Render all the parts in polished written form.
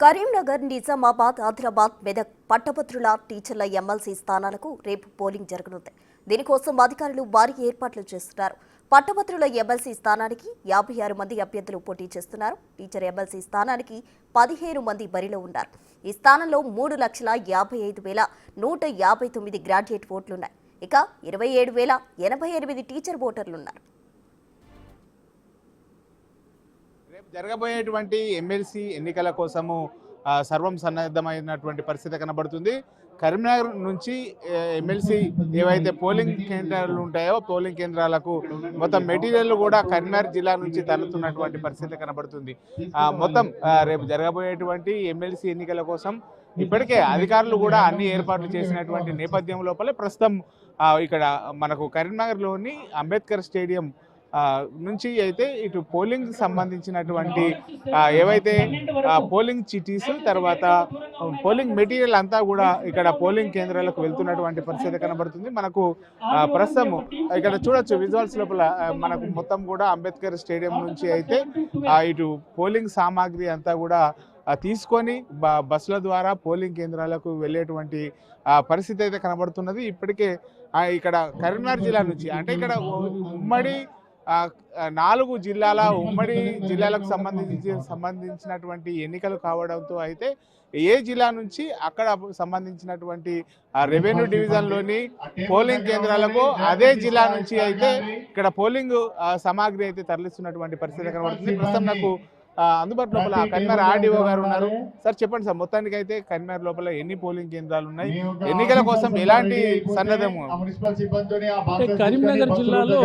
కరీంనగర్, నిజామాబాద్, ఆదిలాబాద్, మెదక్ పట్టభద్రుల టీచర్ల ఎమ్మెల్సీ స్థానాలకు రేపు పోలింగ్ జరగనుంది. దీనికోసం అధికారులు భారీ ఏర్పాట్లు చేస్తున్నారు. పట్టభద్రుల ఎమ్మెల్సీ స్థానానికి 56 మంది అభ్యర్థులు పోటీ చేస్తున్నారు. టీచర్ ఎమ్మెల్సీ స్థానానికి 15 మంది బరిలో ఉన్నారు. ఈ స్థానంలో 3,55,159 గ్రాడ్యుయేట్ ఓట్లున్నాయి. ఇక 27,088 టీచర్ ఓటర్లున్నారు. జరగబోయేటువంటి ఎమ్మెల్సీ ఎన్నికల కోసము సర్వం సన్నద్ధమైనటువంటి పరిస్థితి కనబడుతుంది. కరీంనగర్ నుంచి ఎమ్మెల్సీ ఏవైతే పోలింగ్ కేంద్రాలు ఉంటాయో పోలింగ్ కేంద్రాలకు మొత్తం మెటీరియల్ కూడా కరీంనగర్ జిల్లా నుంచి తరలుతున్నటువంటి పరిస్థితి కనబడుతుంది. మొత్తం రేపు జరగబోయేటువంటి ఎమ్మెల్సీ ఎన్నికల కోసం ఇప్పటికే అధికారులు కూడా అన్ని ఏర్పాట్లు చేసినటువంటి నేపథ్యం లోపల ప్రస్తుతం ఇక్కడ మనకు కరీంనగర్లోని అంబేద్కర్ స్టేడియం నుంచి అయితే ఇటు పోలింగ్ సంబంధించినటువంటి ఏవైతే పోలింగ్ చిటీస్ తర్వాత పోలింగ్ మెటీరియల్ అంతా కూడా ఇక్కడ పోలింగ్ కేంద్రాలకు వెళ్తున్నటువంటి పరిస్థితి కనబడుతుంది. మనకు ప్రస్తుతం ఇక్కడ చూడొచ్చు విజువల్స్ లోపల మనకు మొత్తం కూడా అంబేద్కర్ స్టేడియం నుంచి అయితే ఇటు పోలింగ్ సామాగ్రి అంతా కూడా తీసుకొని బస్సుల ద్వారా పోలింగ్ కేంద్రాలకు వెళ్ళేటువంటి పరిస్థితి అయితే కనబడుతున్నది. ఇప్పటికే ఇక్కడ కరీంనగర్ జిల్లా నుంచి అంటే ఇక్కడ ఉమ్మడి 4 జిల్లాల ఉమ్మడి జిల్లాలకు సంబంధించినటువంటి ఎన్నికలు కావడంతో అయితే ఏ జిల్లా నుంచి అక్కడ సంబంధించినటువంటి రెవెన్యూ డివిజన్లోని పోలింగ్ కేంద్రాలకు అదే జిల్లా నుంచి అయితే ఇక్కడ పోలింగ్ సామాగ్రి అయితే తరలిస్తున్నటువంటి పరిస్థితి కనబడుతుంది. ప్రస్తుతం నాకు అందుబాటు లోపల కరీంనగర్ ఆర్డీఓ గారు ఉన్నారు. సార్ చెప్పండి సార్, మొత్తానికి అయితే కరీంనగర్ లోపల ఎన్ని పోలింగ్ కేంద్రాలు ఉన్నాయి, ఎన్నికల కోసం ఎలాంటి సన్నద్ధము? కరీంనగర్ జిల్లాలో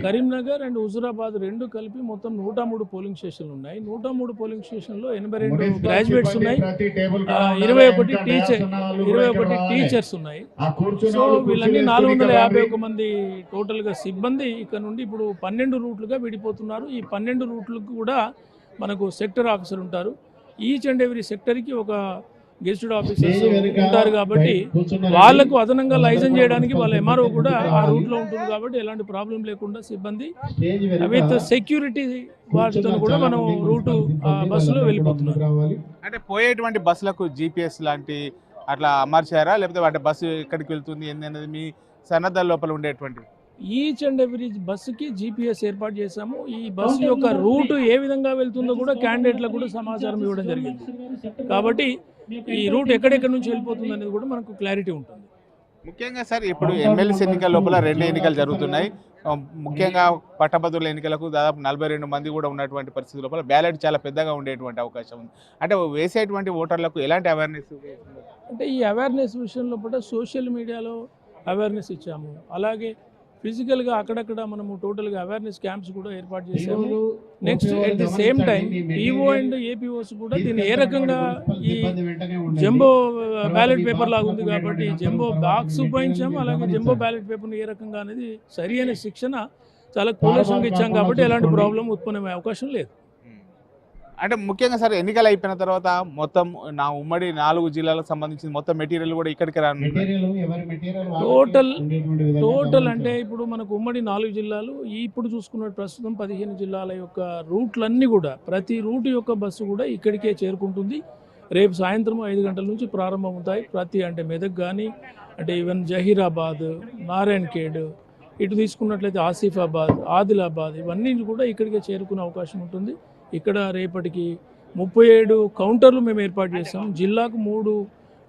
కరీంనగర్ అండ్ హుజూరాబాద్ రెండు కలిపి మొత్తం 103 పోలింగ్ స్టేషన్లు ఉన్నాయి. 103 పోలింగ్ స్టేషన్లో 82 గ్రాడ్యుయేట్స్ ఉన్నాయి, 21 టీచర్స్ ఉన్నాయి. సో వీళ్ళన్నీ 451 మంది టోటల్ గా సిబ్బంది ఇక్కడ నుండి ఇప్పుడు 12 రూట్లుగా విడిపోతున్నారు. ఈ 12 రూట్లకు కూడా మనకు సెక్టర్ ఆఫీసర్ ఉంటారు. ఈచ్ అండ్ ఎవ్రీ సెక్టర్కి ఒక గెస్టెడ్ ఆఫీసర్స్ ఉంటారు కాబట్టి వాళ్ళకు అదనంగా లైసెన్స్ చేయడానికి వాళ్ళ ఎంఆర్ఓ కూడా ఆ రూట్లో ఉంటుంది కాబట్టి ఎలాంటి ప్రాబ్లం లేకుండా సిబ్బంది విత్ సెక్యూరిటీ వాటితో కూడా మనం రూటు బస్సులో వెళ్ళిపోతున్నారు. అంటే పోయేటువంటి బస్సులకు జీపీఎస్ లాంటి అట్లా అమర్చారా, లేకపోతే వాటి బస్సు ఎక్కడికి వెళ్తుంది అనేది మీ సన్నద్ధ లోపల ఉండేటువంటి? ఈచ్ అండ్ ఎవ్రీ బస్సుకి జీపీఎస్ ఏర్పాటు చేశాము. ఈ బస్సు యొక్క రూట్ ఏ విధంగా వెళ్తుందో కూడా క్యాండిడేట్లకు కూడా సమాచారం ఇవ్వడం జరిగింది. కాబట్టి ఈ రూట్ ఎక్కడెక్కడి నుంచి వెళ్ళిపోతుంది అనేది కూడా మనకు క్లారిటీ ఉంటుంది. ముఖ్యంగా సార్ ఇప్పుడు ఎమ్మెల్సీ ఎన్నికల లోపల 2 ఎన్నికలు జరుగుతున్నాయి. ముఖ్యంగా పట్టభద్రుల ఎన్నికలకు దాదాపు 42 మంది కూడా ఉన్నటువంటి పరిస్థితి లోపల బ్యాలెట్ చాలా పెద్దగా ఉండేటువంటి అవకాశం ఉంది. అంటే వేసేటువంటి ఓటర్లకు ఎలాంటి అవేర్నెస్? అంటే ఈ అవేర్నెస్ విషయంలో కూడా సోషల్ మీడియాలో అవేర్నెస్ ఇచ్చాము. అలాగే ఫిజికల్గా అక్కడక్కడ మనము టోటల్గా అవేర్నెస్ క్యాంప్స్ కూడా ఏర్పాటు చేసాము. Next at the same time EO and APOs కూడా దీన్ని ఏ రకంగా ఈ జంబో బ్యాలెట్ పేపర్ లాగా ఉంది కాబట్టి జంబో బాక్స్ ఉపయోగించాము. అలాగే జంబో బ్యాలెట్ పేపర్ని ఏ రకంగా అనేది సరి అయిన శిక్షణ చాలా కూలంగా ఇచ్చాం కాబట్టి ఎలాంటి ప్రాబ్లం ఉత్పన్నమయ్యే అవకాశం లేదు. అంటే ముఖ్యంగా సార్ ఎన్నికలు అయిపోయిన తర్వాత మొత్తం ఉమ్మడి 4 జిల్లాలకు సంబంధించిన మొత్తం మెటీరియల్ కూడా ఇక్కడికి రానుంది. టోటల్ అంటే ఇప్పుడు మనకు ఉమ్మడి 4 జిల్లాలు ఇప్పుడు చూసుకున్న ప్రస్తుతం 15 జిల్లాల యొక్క రూట్లన్నీ కూడా ప్రతి రూట్ యొక్క బస్సు కూడా ఇక్కడికే చేరుకుంటుంది. రేపు సాయంత్రం 5 గంటల నుంచి ప్రారంభమవుతాయి. అంటే మెదక్ కానీ అంటే ఈవెన్ జహీరాబాద్, నారాయణఖేడ్, ఇటు తీసుకున్నట్లయితే ఆసిఫాబాద్, ఆదిలాబాద్ ఇవన్నీ కూడా ఇక్కడికే చేరుకునే అవకాశం ఉంటుంది. ఇక్కడ రేపటికి 37 కౌంటర్లు మేము ఏర్పాటు చేస్తాం. జిల్లాకు 3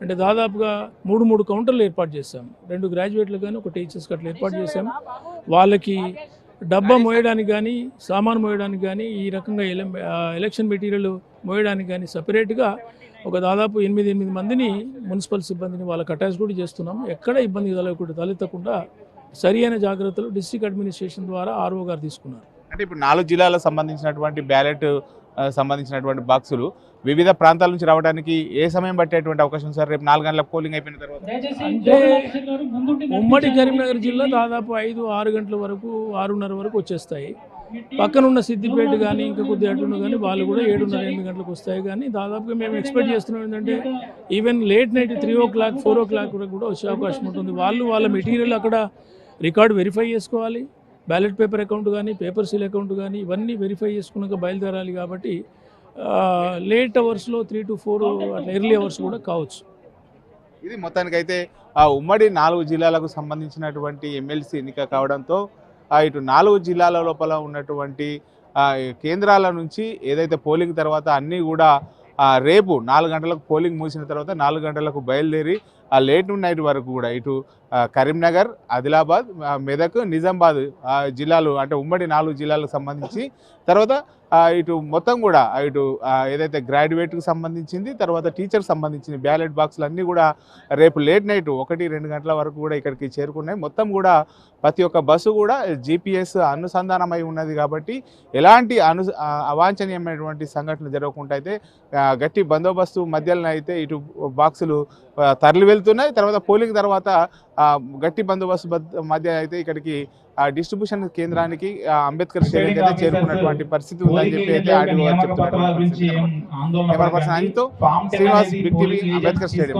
అంటే దాదాపుగా 3 కౌంటర్లు ఏర్పాటు చేస్తాం. 2 గ్రాడ్యుయేట్లు కానీ ఒక టీచర్స్కి అట్లా ఏర్పాటు చేసాం. వాళ్ళకి డబ్బా మోయడానికి కానీ సామాను మోయడానికి కానీ ఈ రకంగా ఎలక్షన్ మెటీరియల్ మోయడానికి కానీ సపరేట్గా ఒక దాదాపు 8 మందిని మున్సిపల్ సిబ్బందిని వాళ్ళకి అటాచ్ కూడా చేస్తున్నాం. ఎక్కడ ఇబ్బంది తలెత్తకుండా సరి అయిన జాగ్రత్తలు డిస్ట్రిక్ట్ అడ్మినిస్ట్రేషన్ ద్వారా ఆర్ఓ గారు తీసుకున్నారు. అంటే ఇప్పుడు 4 జిల్లాలకు సంబంధించినటువంటి బ్యాలెట్ సంబంధించినటువంటి బాక్సులు వివిధ ప్రాంతాల నుంచి రావడానికి ఏ సమయం పట్టేటువంటి అవకాశం సార్? రేపు 4 గంటలకు పోలింగ్ అయిపోయిన తర్వాత అంటే ఉమ్మడి కరీంనగర్ జిల్లా దాదాపు 5-6 గంటల వరకు 6:30 వరకు వచ్చేస్తాయి. పక్కనున్న సిద్దిపేట కానీ ఇంకా కొద్దిగా అటున్న కానీ వాళ్ళు కూడా 7:30-8 గంటలకు వస్తాయి. కానీ దాదాపుగా మేము ఎక్స్పెక్ట్ చేస్తున్నాం ఏంటంటే even late night 3 o'clock 4 o'clock వరకు కూడా వచ్చే అవకాశం ఉంటుంది. వాళ్ళ మెటీరియల్ అక్కడ రికార్డు వెరిఫై చేసుకోవాలి. బ్యాలెట్ పేపర్ అకౌంట్ కానీ పేపర్ సీల్ అకౌంట్ కానీ ఇవన్నీ వెరిఫై చేసుకున్నాక బయలుదేరాలి. కాబట్టి లేట్ అవర్స్లో 3 to 4 అట్లా ఎర్లీ అవర్స్ కూడా కావచ్చు. ఇది మొత్తానికైతే ఆ ఉమ్మడి 4 జిల్లాలకు సంబంధించినటువంటి ఎమ్మెల్సీ ఎన్నిక కావడంతో ఇటు 4 జిల్లాల లోపల ఉన్నటువంటి కేంద్రాల నుంచి ఏదైతే పోలింగ్ తర్వాత అన్నీ కూడా రేపు 4 గంటలకు పోలింగ్ ముగిసిన తర్వాత 4 గంటలకు బయలుదేరి లేట్ నైట్ వరకు కూడా ఇటు కరీంనగర్, ఆదిలాబాద్, మెదక్, నిజామాబాద్ జిల్లాలు అంటే ఉమ్మడి 4 జిల్లాలకు సంబంధించి తర్వాత ఇటు మొత్తం కూడా ఇటు ఏదైతే గ్రాడ్యుయేట్కి సంబంధించింది తర్వాత టీచర్కి సంబంధించిన బ్యాలెట్ బాక్సులు అన్నీ కూడా రేపు లేట్ నైట్ 1-2 గంటల వరకు కూడా ఇక్కడికి చేరుకున్నాయి. మొత్తం కూడా ప్రతి ఒక్క బస్సు కూడా GPS అనుసంధానమై ఉన్నది కాబట్టి ఎలాంటి అవాంఛనీయమైనటువంటి సంఘటనలు జరగకుండా అయితే గట్టి బందోబస్తు మధ్యలో అయితే ఇటు బాక్సులు తరలి వెళ్తున్నాయి. తర్వాత పోలింగ్ తర్వాత గట్టి బందోబస్తు మధ్య అయితే ఇక్కడికి డిస్ట్రిబ్యూషన్ కేంద్రానికి అంబేద్కర్ స్టేడియం అయితే చేరుకున్నటువంటి పరిస్థితి ఉందని చెప్పి అయితే ఆర్డీఓ చెప్తున్నారు. కెమెరా పర్సన్ అనితో Srinivas, big TV, Ambedkar stadium.